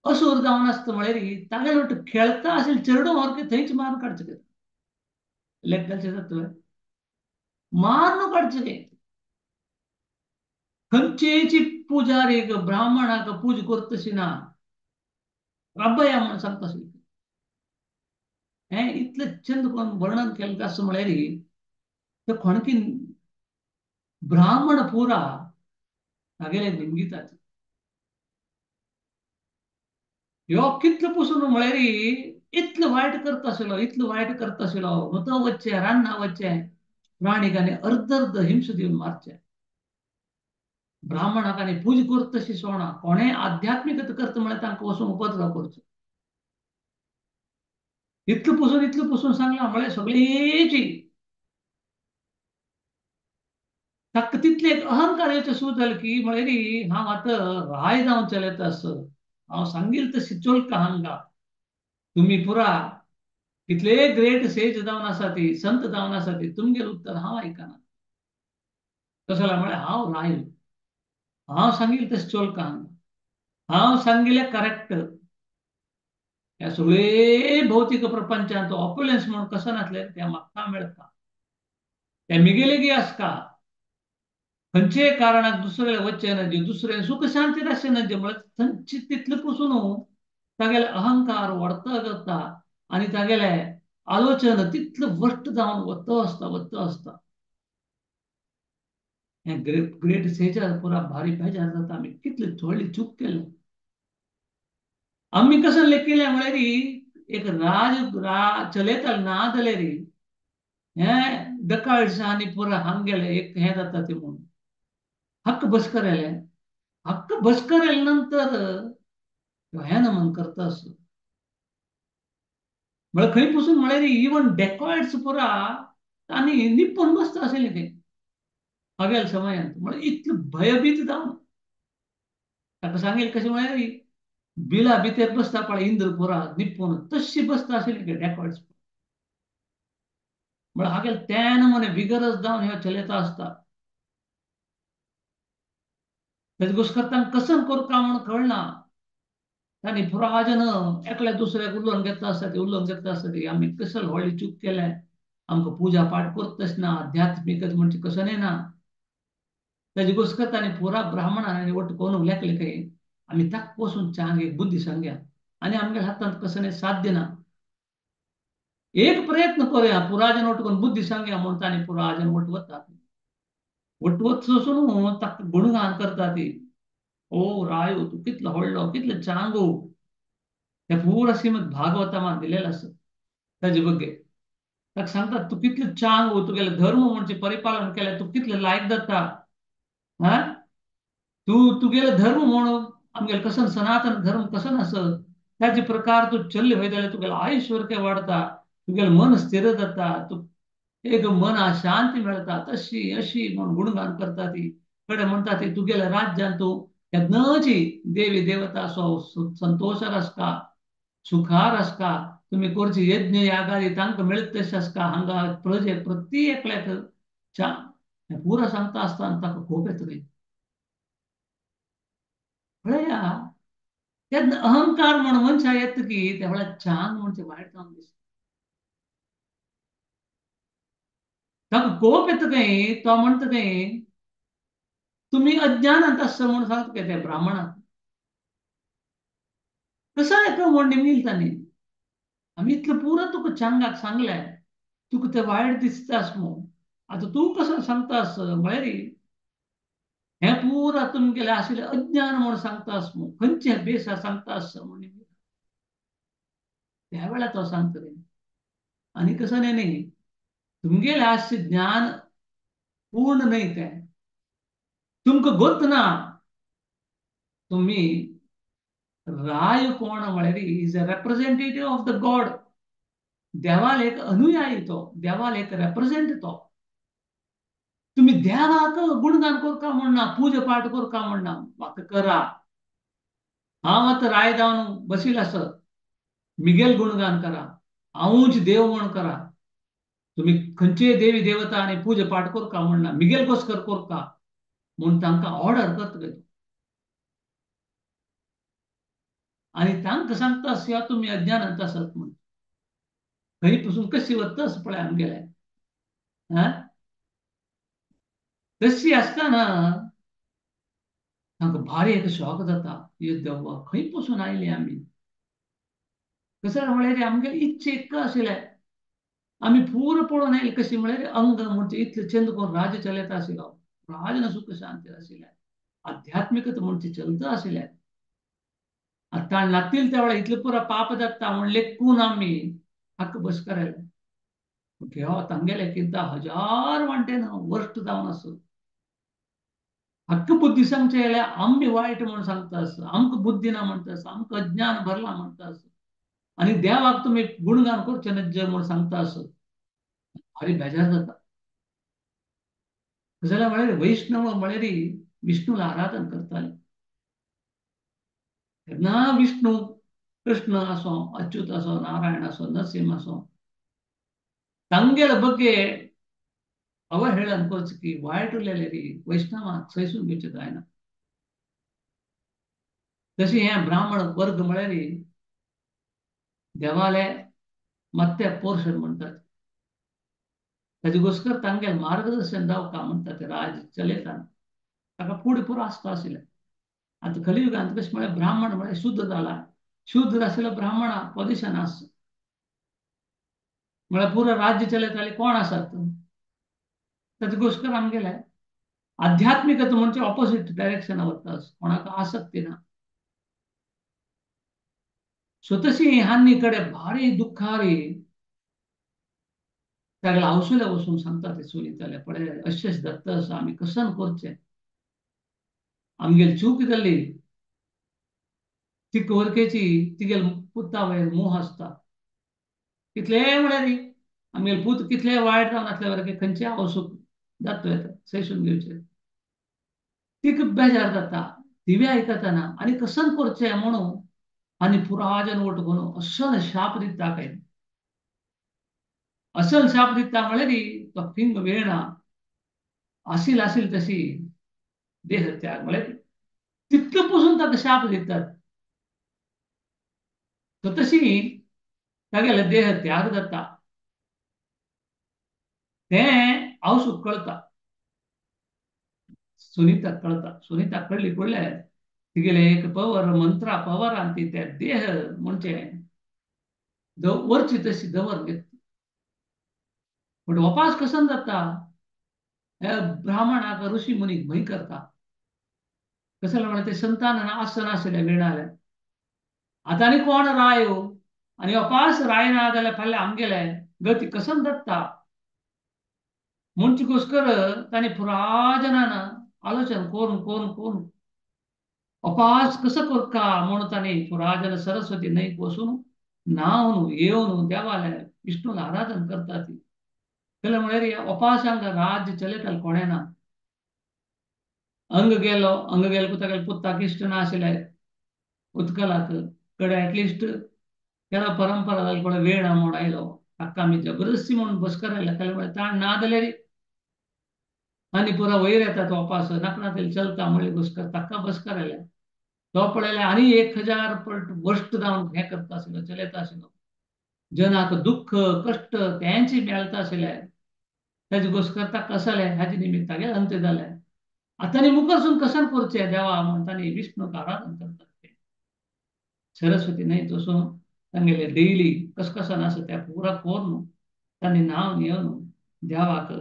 असुर जावन आसता म्हळ्यार तागेलो खेळता आसले चेडो मारके थंयच मारून काडचे लेखताचे तत्व मारून काडचे खंयचेची पुजारीक ब्राह्मणाक पूज करतशी ना राबया म्हणून सांगता हें इतलें चंद करून वर्णन केलें आसा म्हळ्यार ते कोणकी ब्राह्मण पुरा तागेले निमगिताचे ह्यो कितलो पसून म्हळ्यार इतलो वायट करता आसलो इतलो वायट करता आसलो वत वच्चे रान्ना वच्चे प्राणिकांनी अर्ध अर्ध हिंस दिवन मारचे ब्राह्मणाकांनी पूज करता तशी सोडना कोणें आध्यात्मिकता करता म्हळ्यार तांकां वचून उपद्रव करचो इतलो पसून सांगला म्हळ्यार सगळेची ताका तितले अहंकार येवचे सुरू जाले की म्हळ्यार हांव आतां राय जावन चलयता आसत हांव सांगील तशी चोलता हांगा तुम्ही पुरा कितले ग्रेट सेज जावन आसा ती संत जावन आसा ती तुमगेर उत्तर हांव आयकना कसो जाल्यार म्हळ्यार हांव राय हांव सांगील तशें चोलता हांगा हांव सांगिल्लें करेक्ट ह्या सगळे भौतीक प्रपंचांत ऑपुलन्स म्हणून कसं नासले ते म्हाका मेळटा ते मिगेलेगी आसका खंयचेय कारणाक दुसरे वच्चे नजे दुसरे सुख शांती राशे नजे म्हळ्यार थंयची तितले पसून तागेले अहंकार वाडता करता आनी तागेले आलोचन तितलें वट्ट जावन वत्त आसता हें ग्रेट ग्रेट सेजार पुरा भारी बेजार जाता आमी कितली व्हडली चूक केली आम्ही कसं लेखिल्लें म्हळ्यार एक चलयतालो ना जाल्यार हें डकाळसांनी पुरा हांगेले एक हें जाता तें म्हणून हक्क बसकर येलें हक्क बसकर येले नंतर हें नमन करता आसलो म्हळ्यार खंय पसून म्हळ्यार इवन डेकॉयड्स पुरा आनी निप्पून बसता आसले ते हगेल समयांत म्हळ्यार इतलो भयभीत जावन ताका सांगेल कशें म्हळ्यार बिला भितर बसता पळय इंद्रपुरा निप्पून तशी बसता आसली ते डेकॉयड्स म्हळ्यार हागेल तेन म्हणे विगरस जावन ह्यो चलयता आसता तेजे घुसकर तांकां कसं करता म्हणून कळना तांणी पुराजन एकल्या दुसऱ्याक उलोवन घेतला आसता ती उलोवन घेतला आसता ती आमी कसल व्हडली चूक केल्या आमकां पुजा पाठ करत ना आध्यात्मिकत म्हणजे कसं ना तेजे घुसकर तांणी पुरा ब्राह्मणांनी वट्ट कोण लेखले खंय आमी ताक पसून चांग एक बुद्धी सांगया आनी आमगे हातांत कसं नाही साध्य ना एक प्रयत्न करूया पुराजन वटकून बुद्धी सांगया म्हणून तांणी पुराजन वट वतात वटवत सोसून ताका गुणगान करता ती ओ रायो तू कितलो व्हडलो कितलो चांगू त्या पुरा श्रीमद भागवतांत दिलेलें आसा ताजे बग्गे ताका सांगतात तूं कितलो चांगू तुगेलो धर्म म्हणजे परिपालन केलें तूं कितलो लायक जाता हा तूं तुगेलो धर्म म्हणून आमगेलो कसं सनातन धर्म कसं आसत त्याचे प्रकार तूं चल्ले वयता जाल्यार तुगेलो आयुश्य वाडता तुगेलो मन स्थिर जाता तूं एक मना शांती मेळटा तशी अशी म्हणून गुणगान करता ती कडे म्हणटा ती तुगेल्या राज्यान तूं केन्नाची देवी देवता असो संतोषार आसता सुखार आसता तुम्ही करची यज्ञ यागादी तांकां मेळत तशें आसता हांगा प्रजे प्रती एकल्याक पुरा सांगता आसतना ताका खूब येतली पळया तेन्ना अहंकार म्हण मनशा येता की त्या वेळार चांग म्हणजे वायट जावन दिसता ताका कोप येता खंय तो म्हणटा खंय तुम्ही अज्ञानांत आसता म्हणून सांगता खंय त्या ब्राह्मणाक कसा येतो म्हण निमगील तांणी आमी इतलें पुरो तुका चांगाक सांगलें तुका तें वायट दिसतास म्हूण आतां तूं कसो सांगतास म्हळ्यार हें पुरा तुमगेलें आशिल्लें अज्ञान म्हूण सांगतास म्हूण खंयचे बेसा सांगतास म्हूण त्या वेळार तो सांगता आनी कसं न्ही तुमगेलें आसचे ज्ञान पूर्ण नाही तें तुमकां गोत ना तुम्ही राय कोण म्हळ्यार is a representative of the God देवाल एक अनुयायी तो देवाल एक रेप्रेझेंट तो तुम्ही देवाक गुणगान करता म्हणना पूजा पाठ करता म्हणना म्हाका करा हांव आतां राय जावन बशिल्लो आसत मिगेल गुणगान करा हांवूच देव म्हण करा तुम्ही खंयचेय देवी देवता आनी पूजा पाठ करता म्हणना मिगेल घोसकर करता म्हूण तांकां ऑर्डर करता आणि तांकां सांगता अशा तुम्ही अज्ञानांत आसात म्हण खंय पासून कशी वता असं पळय आमगेले हा तशी आसतना तांकां भारी एक शॉक जाता हे देवा खंय पासून आयले आमी कसं म्हळ्यार आमगेले इच्छे एक आशिल्ले आमी पूर पळोवन आयले कशी म्हळ्यार अंग म्हणजे इतले चंद कोण राज्य चलयता आशिल्लो राज न सुख शांती आशिल्ले आध्यात्मिकता म्हणजे चलता आशिल्ले ताण नातील त्या वेळा इतले पुरा पाप जाता म्हण लेखून आमी हक्क बसकरले घेवा तांगेले हजार वांटेन वर्स्ट जावन आसत हक्क बुद्धी सांगचे आम्ही वाईट म्हणून सांगतास आमक बुद्धी ना म्हणतास आमक अज्ञान भरला म्हणतास आणि देवाक तुम्ही गुणगान करचे नज्ज म्हणून सांगतास भारी बेजार जाता जाल्यार म्हळ्यार वैष्णव म्हळ्यार विष्णूला आराधन करताले तेन्ना विष्णू कृष्ण आसो अच्युत आसो नारायण आसो नरसिंह आसो तांगेल ಬಗ್ಗೆ अवहेळन करचकी वायट उरलेले री वैष्णवांक सैसून घेवचे जायना तशी हे ब्राह्मण वर्ग म्हळ्यार देवाले मत्ते पोर्शन म्हणटात ताजे घोस्कर तांगेले मार्गदर्शन जावका म्हणटा ते राज चलयताना ताका फुडें पुरो आसता आशिल्ले आता कलियुगांत कशें म्हळ्यार ब्राह्मण म्हळ्यार शुद्ध जाला शुद्ध आशिल्लो ब्राह्मणा पोजिशन आस म्हळ्यार पुरो राज्य चलयताले कोण आसात ताजे घोस्कर आमगेले आध्यात्मिकता म्हणजे ऑपोजिट डायरेक्शन वता कोणाक आसक्ती ना सो तशी हानी कडे भारी दुःखारी तागेले आवसुले वचून सांगता ते सुनीताले पळय अशें दत्त आसा आमी कसन करचें आमगेली चूक जाल्ली ती कवरकेची तिगेल पुता वयर मोह आसता कितले म्हळ्यार आमगेले पूत कितले वायट जावन आसले वरके खंयचे आवसूक जात येता सैसून घेवचे तिका बेजार जाता तिवी आयकतना आनी कसन करचें म्हणून आनी पुराजन वटून असल शाप दिता काय असल शाप दिता म्हळ्यार तो पिंग वेळना आसील आसील तशी देह त्याग म्हळ्यार तितले पसून ताका शाप दितात तो तशी तागेले देह त्याग जाता तें आवसूक कळटा सुनीताक कळटा सुनीताक कळली कळल्यार तिगेले एक पवर मंत्रा पवरान ती ते देह म्हणजे वरची तशी दवर घेतली पण वपास कसन जाता हे ब्राह्मणाक ऋषी मुनीक भंय करता कसं म्हळ्यार ते संतान आसन आशिल्ले वेणाले आतां आनी कोण रायो आनी वपास रायना जाल्यार फाल्यां आमगेले गती कसन दत्ता ಮುಂಚಿಗೋಸ್ಕರ ತಾನೇ पुराजनान आलोचन करून करून करून अपास कसं करता म्हणून ताणे पुराजन सरस्वती न्हंयक वचून न्हावन येवन देवाले विष्णूला आराधन करता ती जाल्यार म्हळ्यार अपासांक राज्य चलयताले कोणें ना अंग गेलो तागेले पुताक इश्ट ना आशिल्ले उत्कलाक कडे एटलिस्ट केलो परंपरा जाली कोण वेळ ना म्हूण आयलो ताका आमी जबरदस्ती म्हणून बसकरयले जाल्यार ताण ना जाल्यार आनी पुरा वयर येता तो वापस नाकना तरी चलता म्हळ्यार घुसकर ताका बसकरयले तो पळयले आनी 1000 पट वर्स्ट जावन हें करता आशिल्लो चलयता आशिल्लो जनाक दुःख कश्ट तेंची मेळता आशिल्ले ताजे घुसकर ताका कसले हाजे निमित्त तागे अंत जाले आतां मुखारसून कसन करचें देवा म्हूण तांणी विष्णूक आराधन करतात सरस्वती न्हंयत वचून तांगेले डेली कसकसान आसा त्या पुरा कोरून तांणी न्हावन येवन देवाक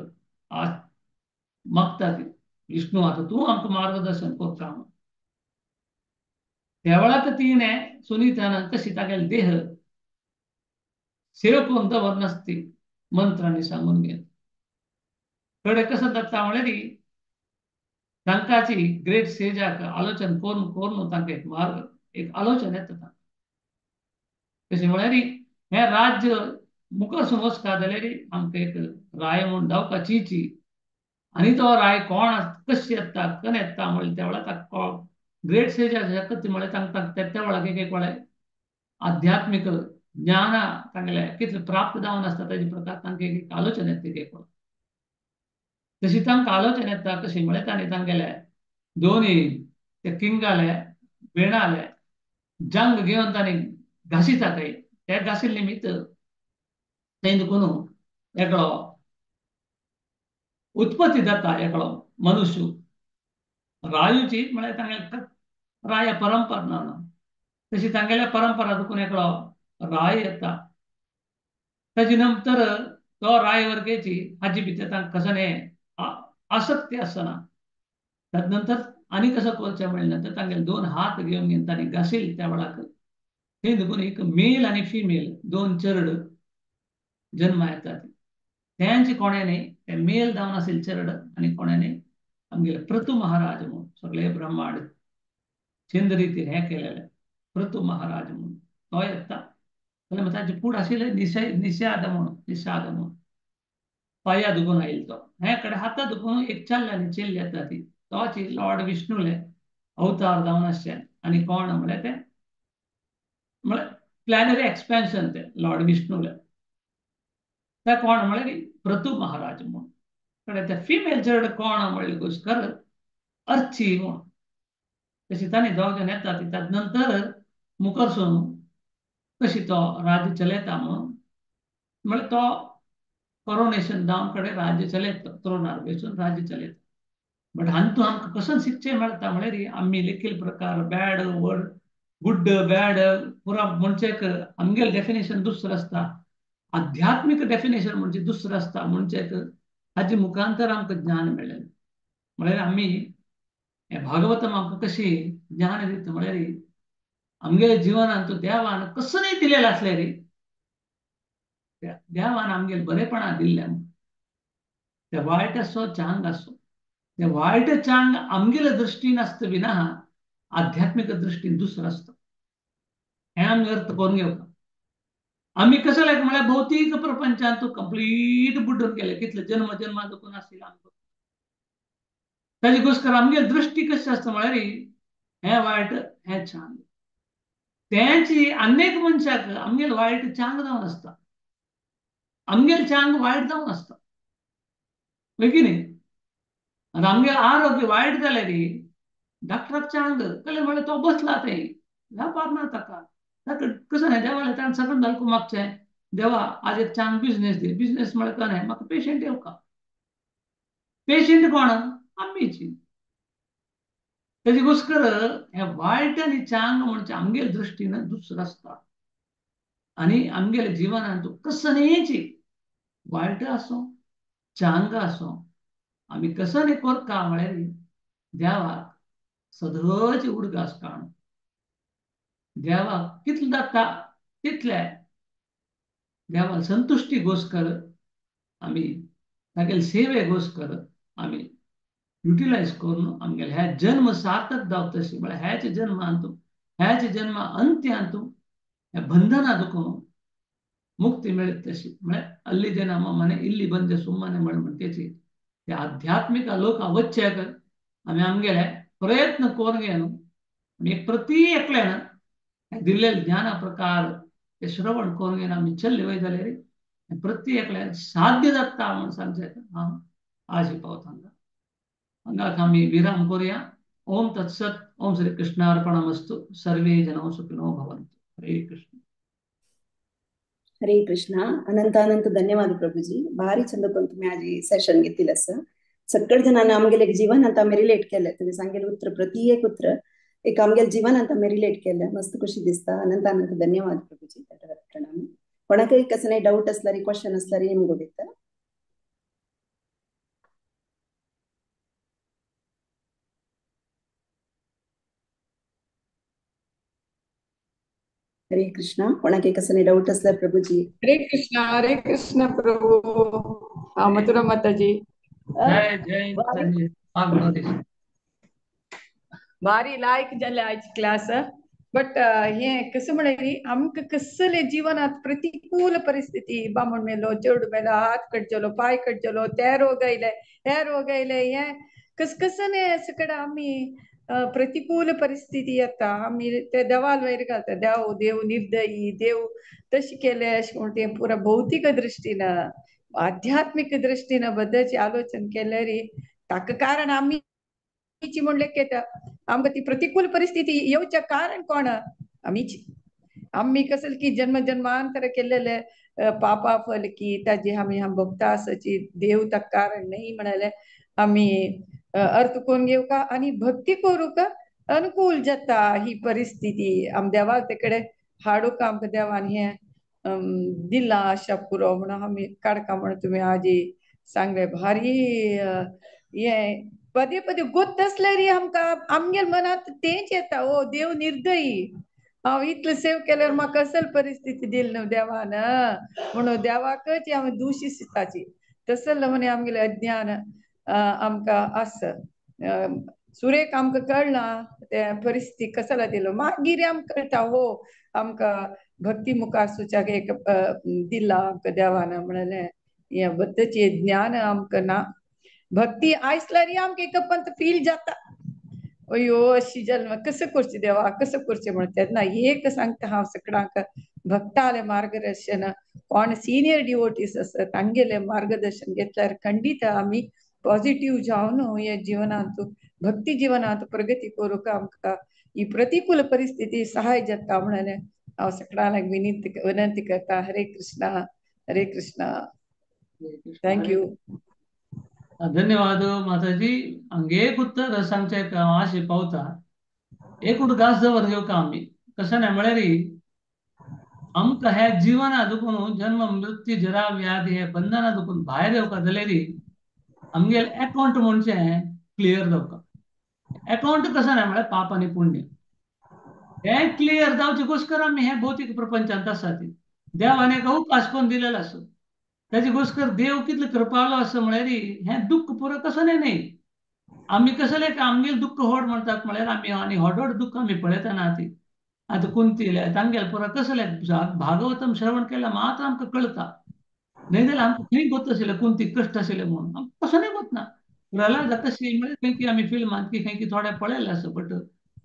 मागतात विष्णू आता तूं आमकां मार्गदर्शन करता त्या वेळार तिणे सुनीतान तशी तागेले देह सेव करून दवरनासती मंत्रांनी सांगून घेत थोडे कसं जाता म्हळ्यार तांकाची ग्रेट सेजाक आलोचन करून करून तांकां एक मार्ग एक आलोचन येता कशें म्हळ्यार हें राज्य मुखारसून वचता जाल्यार आमकां एक राय म्हूण जावपा चिची आनी तो राय कोण कशें येता कन येता म्हळ्यार त्या वेळार ताका ग्रेट सेजाक म्हळ्यार तांकां त्या वेळार एक म्हळ्यार आध्यात्मिक ज्ञान तांगेले कितले प्राप्त जावन आसता ताजे प्रकार तांकां एक आलोचन येता एक तशी तांकां आलोचन येता कशी म्हळ्यार तांणी तांगेले दोनूय ते किंगाले वेणाले जंग घेवन ताणे घासिता काही त्या घासिल निमित्त तेंद कोण एकलो उत्पत्ती जाता एकलो मनुष्य रायूची म्हळ्यार तांगे राय परंपरा ना तशी तांगेल्या परंपरा दुखून एकलो राय येता ताजे नंतर तो राय वर्गेची हाजी भितर तांकां कसं आसक्ती आसना तदनंतर आणि कसं करचें म्हणलें तर तांगे दोन हात घेवन ताणें घासील त्या वेळाक थंय देखून एक मेल आणि फिमेल दोन चरड जन्म येतात त्यांचे कोण्याने ते मेल जावन आशिल्ले चरड आणि कोण्याने आमगेले प्रतू महाराज म्हणून सगळे ब्रह्मांड छंद रितीन हें केलेलें प्रतू महाराज म्हणून तो येता जाल्यार ताचे फूड आशिल्ले निषाद म्हणून पाया दुखून आयिल्लो तो हे कडे हाता दुखून एक चल्ल्यानी चेल्ली येता ती तोची लॉर्ड विष्णूले अवतार जावन आसचे आणि कोण म्हळ्यार ते म्हळ्यार प्लॅनरी एक्सपेन्शन ते लॉर्ड विष्णूले त्या कोण म्हळ्यार प्रतू महाराज म्हणून कडे ते फिमेल चरड कोण म्हणले घुसकर अर्ची म्हणून तशी तांणी दोग जाण येता ती तदनंतर मुखारसून कशी तो राज्य चलयता म्हणून म्हळ्यार तो कोरोनेशन जावन कडेन राज्य चलयता त्रोनार बसून राज्य चलयता बट हातूंत आमकां कसं शिकचें मेळटा म्हळ्यार आमी लेखील प्रकार बॅड वर्ड गुड बॅड पुरा मनशेक आमगेलें डेफिनेशन दुसरें आसता आध्यात्मिक डेफिनेशन म्हणजे दुसरें आसता मनशेक हाजे मुखांतर आमकां ज्ञान मेळ्ळें म्हळ्यार आमी हें भागवतम आमकां कशी ज्ञान दिता म्हळ्यार आमगेल्या जिवनांत देवान कसंय दिलेलें आसलें रे देवान आमगेले बरेपणां दिल्लें ते वायट आसो चांग आसो ते वायट चांग आमगेल्या दृश्टीन आसता विना आध्यात्मिक दृश्टीन दुसरो आसता हें आमी अर्थ करून घेवपाक आमी कसं लायक म्हळ्यार भौतीक प्रपंचांत तूं कंप्लीट बुड्डून गेले कितले जन्म जन्मा दुखून आशिल्लो आमकां ताजे घोस्कर आमगेली दृश्टी कशी आसता म्हळ्यार हें वायट हें छान तेची अनेक मनशाक आमगेले वायट चांग जावन आसता आमगेले चांग वायट जावन आसता होय की न्ही आनी आमगेलें आरोग्य वायट जालें रे डॉक्टराक चांग जालें म्हळ्यार तो बसला थंय जावपाक ना ताका ताका कसं न्ही देवाले ताणें सकन घालूंक मागचें देवा आज एक चांग बिजनेस दी बिजनेस म्हळ्यार कळ्ळें म्हाका पेशंट येवका पेशंट कोण आमीची तेजे घोस्कर हें वायट आनी चांग म्हणजे आमगेले दृश्टीन दुसरो आसता आनी आमगेल्या जिवनांत कसलेची वायट आसूं चांग आसूं आमी कसं न्ही करता म्हळ्यार देवाक सदांच उडगास काण देवाक कितलें जाता तितलें देवाक संतुश्टी घोस्कर आमी तागेले सेवे घोस्कर आमी युटिलायज करून आमगेले हे जन्म सार्थक जावं तशें म्हळ्यार हेच जन्मांत हेच जन्मा अंत्यांत हे बंधनां दुखून मुक्ती मेळत तशी म्हळ्यार अल्ली जनामा मने इल्ली बंदे सुಮ್ಮನೆ म्हणटेची ते आध्यात्मिक लोक वच्चेक आमी आमगेले प्रयत्न करून घेवन आमी प्रती एकल्यान दिल्लेले ज्ञाना प्रकार ते श्रवण करून घेवन आमी चल्ले वय जाल्यार प्रती एकल्यान साध्य जाता म्हण सांगचें हांव आजी पावता हांगाक आमी विराम करुया ओम तत्सत ओम श्री कृष्णार्पणमस्तु सर्वे जनो सुखिनो भवन्तु हरे कृष्ण हरे कृष्णा अनंत अनंत धन्यवाद प्रभूजी भारी चंद पण तुम्ही आज सेशन घेतले असं सगळ्या जणांना आमगेले जीवन आता आम्ही रिलेट केलं तुम्ही सांगेल उत्तर प्रति एक उत्तर एक आमगेल जीवन आता आम्ही रिलेट केलं मस्त खुशी दिसता अनंत अनंत धन्यवाद प्रभूजी प्रणाम कोणाकय कसं नाही डाऊट असल्यारी क्वेश्चन असल्यारी येऊन गोविता हरे कृष्णा कोणाकय कसं नाही डाऊट असल्यार प्रभूजी हरे कृष्णा प्रभु मथुरा माताजी जय जय माताजी भारी लायक जाले आज क्लास बट हे कसं म्हळ्यार आमकां कसले जिवनात प्रतिकूल परिस्थिती बामण मेलो चेडू मेलो हात कटचलो पाय कटचलो ते रोग आयले हे रोग आयले हे कसकसने सकड आमी प्रतिकूल परिस्थिती येता आमी ते देवाल वयर घालता देव देव निर्दयी देव तशें केले अशें म्हण तें पुरा भौतीक दृश्टीन आध्यात्मिक दृश्टीन बद्दलची आलोचना केल्यार ताका कारण आमी म्हणले की आमकां ती प्रतिकूल परिस्थिती येवचे कारण कोण आमीच आम्ही कसं की जन्म जन्मांतर केलेले पापा फल की ताजी आम्ही हम भोगता असची देव तक कारण नाही म्हणाले आम्ही अर्थ कोण घेऊ का आणि भक्ती करू का अनुकूल जाता ही परिस्थिती आम देवा तिकडे हाडू का आमक देवान हे दिला आशा पुरो म्हणून आम्ही काडका म्हणून तुम्ही आजी सांगले भारी हे पदे पदे गोत असल्यारी आमका आमगेर मनात तेच येता ओ देव निर्दयी हांव इतलें सेव केल्यार म्हाका असल परिस्थिती दिली न्हू देवान म्हणून देवाकच हांव दुशी सिताची तसलं म्हणे आमगेलें अज्ञान आमकां आस सुरेख आमकां कळना ते परिस्थिती कसला दिलो मागीर आमकां कळटा हो आमकां भक्ती मुखार सुचाक एक दिला आमकां देवान म्हणलें हे बद्दलचे ज्ञान आमकां ना भक्ती आयसल्यार आमकां एक पंत फील जाता अयो अशी जन्म कसं करचें देवा कसं करचें म्हण तेन्ना एक सांगता हांव सगळ्यांक भक्ताले मार्गदर्शन कोण सिनियर डिवोटीस आसत तांगेले मार्गदर्शन घेतल्यार खंडीत आमी पॉझिटिव्ह जावन हे जिवनांत भक्ती जिवनांत प्रगती करूंक आमकां ही प्रतिकूल परिस्थिती सहाय जाता म्हणून हांव सगळ्यांक विनंती करता हरे कृष्णा हरे कृष्णा थँक यू धन्यवाद माताजी हंगे उत्तर सांगचे अशें पावता एकूट घास जवळ घेऊ का आम्ही कसं नाही म्हळ्यार आमकां हे जिवना दुखून जन्म मृत्यू जरा व्याधी हे बंधना दुखून भायर येवका जाल्यार आमगेल अकाउंट म्हणचे क्लियर जावका अकाउंट कसं नाही म्हळ्यार पाप आनी पुण्य हे क्लियर जावचे घोस्कर आमी हे भौतीक प्रपंचांत आसा ती देवान एक अवकाश पण दिलेलो आसा त्याचे घोस्कर देव कितलो कृपाळो आसा म्हळ्यार हे दुःख पुरो कसं नाही आम्ही कसले आमगेल दुःख होड म्हणतात म्हळ्यार आमी आनी व्हड दुःख आमी पळयता ना ती आता कुंती तांगेल पुरा कसले भागवतम श्रवण केल्यार मात्र आमकां कळटा नाही जाल्यार आमकां खंय गोत आशिल्लें कुंती कश्ट आशिल्लें म्हणून आमकां कसो नाही गोत ना प्रल्हाद कशी म्हळ्यार खंय की आमी फिल्मांत की खंय की थोडे पळयल्लें आसा बट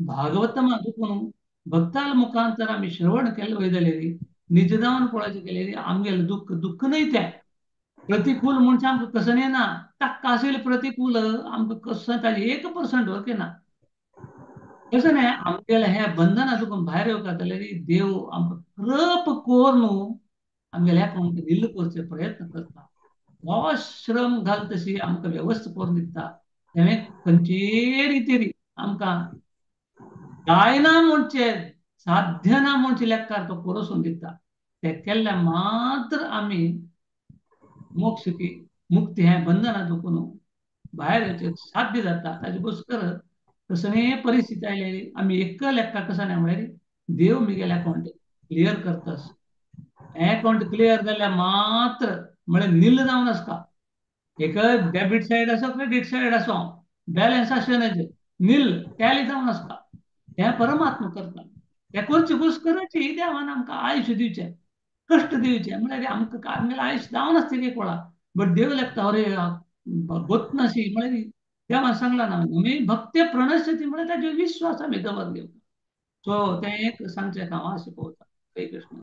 भागवतम दुखून भक्ताल मुखांतर आमी श्रवण केलें वय जाल्यार निज जावन पळोवचें गेल्यार आमगेलें दुःख दुःख न्हय तें प्रतिकूल म्हणजे आमकां कसं नाही ना ताका आशिल्लें प्रतिकूल आमकां कसं ताजे 1% ओके ना कसं नाही आमगेलें हे बंधना दुखून भायर येवका जाल्यार देव आमकां कृप कोरून आमगेल्या अकाउंट रील करचे प्रयत्न करता हो श्रम घाल तशी आमकां व्यवस्था करून दिता तेणे खंयचे रितीरी आमकां जायना म्हणचे साध्य ना म्हणचे लेखार तो करून दिता ते केल्ल्या मात्र आमी मोक्ष की मुक्ती हे बंधना दुखून भायर येवचें साध्य जाता ताजे घोस्कर कसली परिस्थिती आयली आमी एक लेखा कसं नाही म्हळ्यार देव म्हगेल्या अकाउंट क्लियर करतास अकाउंट क्लियर जाल्यार मात्र म्हळ्यार नील जावन आसता एक डेबिट सायड आसो क्रेडिट सायड आसो बॅलन्स आसनाचे नील टॅली जावन आसता हे परमात्मा करता हे करचे घोस्करच देवान आमकां आयुश्य दिवचें कष्ट दिवचे म्हळ्यार आमकां आमगेलें आयुश्य जावन आसता एक वेळा बट देव लेखता अरे गोत नाशी म्हळ्यार देवान सांगला ना आमी भक्ते प्रणश्यती म्हळ्यार ताजेर विश्वास आमी दवर घेवता सो तें एक सांगचें हांव अशें पळोवता हरे कृष्ण